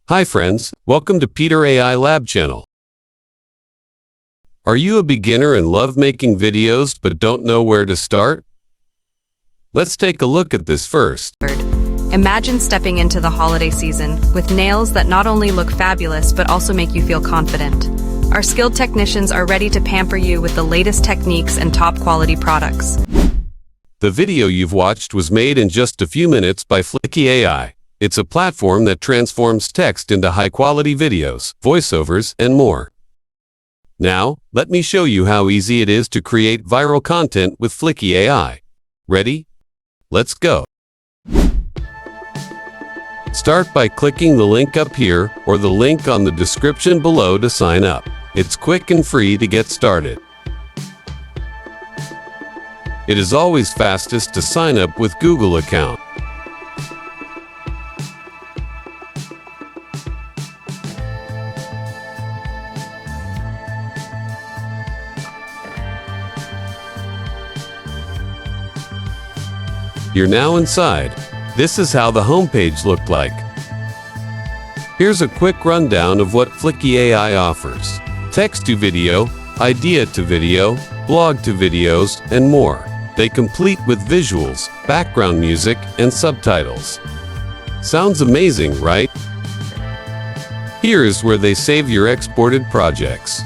Hi friends, welcome to Peter AI Lab channel. Are you a beginner and love making videos but don't know where to start? Let's take a look at this first. Imagine stepping into the holiday season with nails that not only look fabulous but also make you feel confident. Our skilled technicians are ready to pamper you with the latest techniques and top quality products. The video you've watched was made in just a few minutes by Fliki AI. It's a platform that transforms text into high-quality videos, voiceovers, and more. Now, let me show you how easy it is to create viral content with Fliki AI. Ready? Let's go. Start by clicking the link up here or the link on the description below to sign up. It's quick and free to get started. It is always fastest to sign up with Google account. You're now inside. This is how the homepage looked like. Here's a quick rundown of what Fliki AI offers. Text to video, idea to video, blog to videos, and more. They complete with visuals, background music, and subtitles. Sounds amazing, right? Here is where they save your exported projects.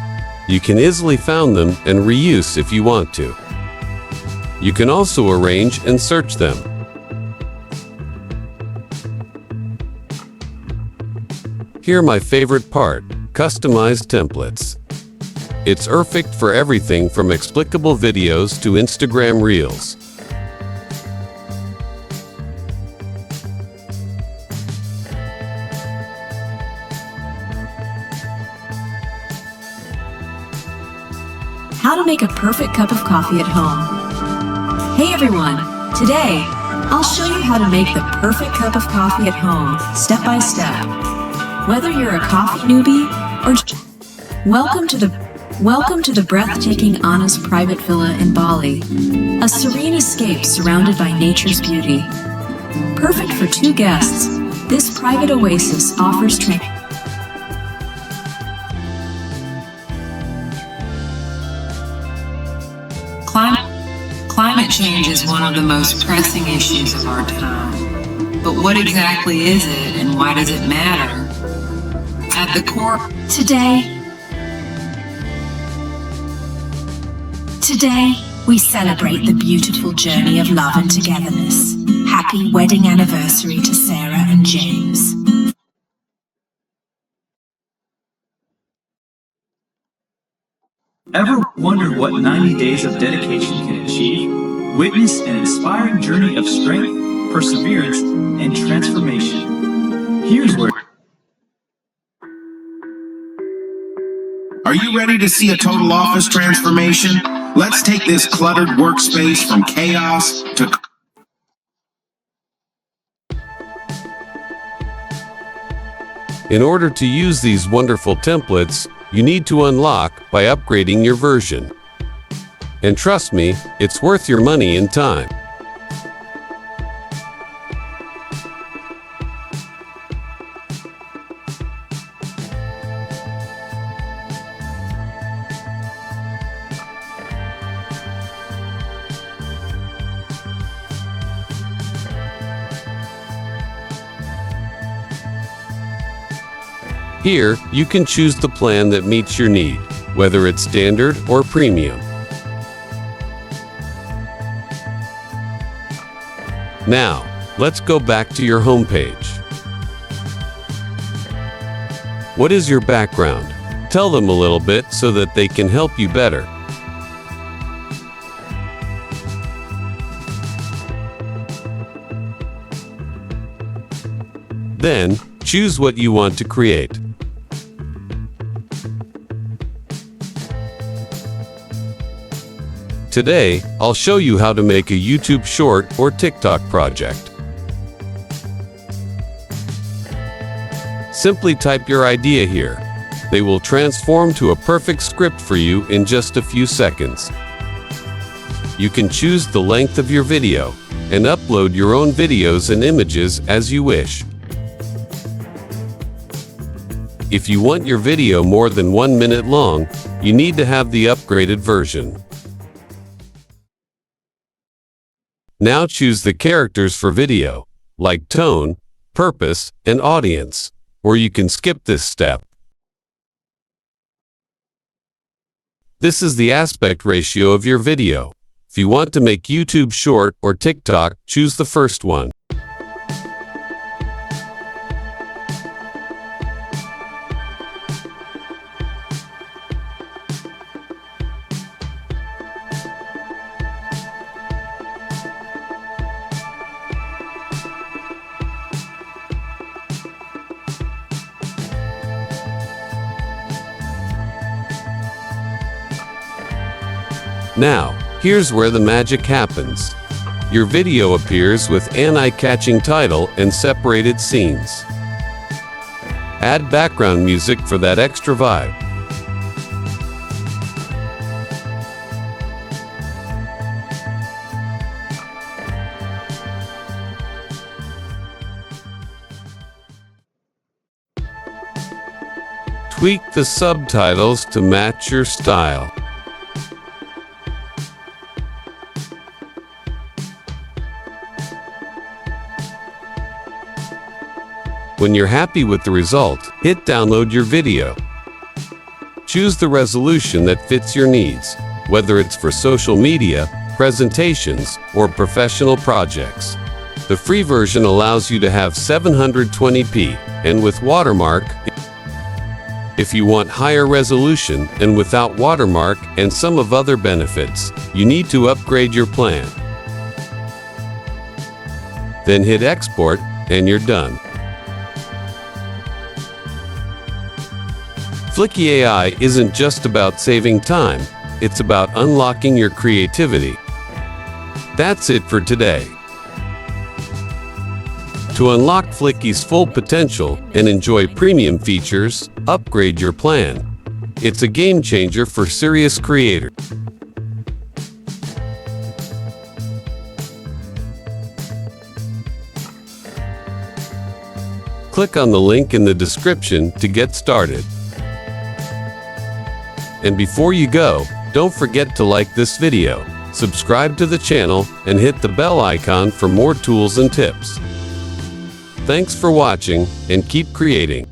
You can easily find them and reuse if you want to. You can also arrange and search them. Here my favorite part, customized templates. It's perfect for everything from explicable videos to Instagram Reels. How to make a perfect cup of coffee at home. Hey everyone! Today, I'll show you how to make the perfect cup of coffee at home, step by step. Whether you're a coffee newbie or welcome to the breathtaking Ana's private villa in Bali, a serene escape surrounded by nature's beauty. Perfect for 2 guests, this private oasis offers Climate change is one of the most pressing issues of our time. But what exactly is it and why does it matter? At the core, Today, we celebrate the beautiful journey of love and togetherness. Happy wedding anniversary to Sarah and James. Ever wondered what 90 days of dedication can achieve? Witness an inspiring journey of strength, perseverance, and transformation. Here's where... Are you ready to see a total office transformation? Let's take this cluttered workspace from chaos to... In order to use these wonderful templates, you need to unlock by upgrading your version. And trust me, it's worth your money and time. Here, you can choose the plan that meets your need, whether it's standard or premium. Now, let's go back to your homepage. What is your background? Tell them a little bit so that they can help you better. Then, choose what you want to create. Today, I'll show you how to make a YouTube short or TikTok project. Simply type your idea here. They will transform to a perfect script for you in just a few seconds. You can choose the length of your video and upload your own videos and images as you wish. If you want your video more than 1 minute long, you need to have the upgraded version. Now choose the characters for video, like tone, purpose, and audience, or you can skip this step. This is the aspect ratio of your video. If you want to make YouTube Short or TikTok, choose the first one. Now, here's where the magic happens. Your video appears with an eye-catching title and separated scenes. Add background music for that extra vibe. Tweak the subtitles to match your style. When you're happy with the result, hit download your video. Choose the resolution that fits your needs, whether it's for social media, presentations, or professional projects. The free version allows you to have 720p, and with watermark. If you want higher resolution and without watermark and some of other benefits, you need to upgrade your plan. Then hit export, and you're done. Fliki AI isn't just about saving time, it's about unlocking your creativity. That's it for today. To unlock Fliki's full potential and enjoy premium features, upgrade your plan. It's a game changer for serious creators. Click on the link in the description to get started. And before you go, don't forget to like this video, subscribe to the channel, and hit the bell icon for more tools and tips. Thanks for watching, and keep creating.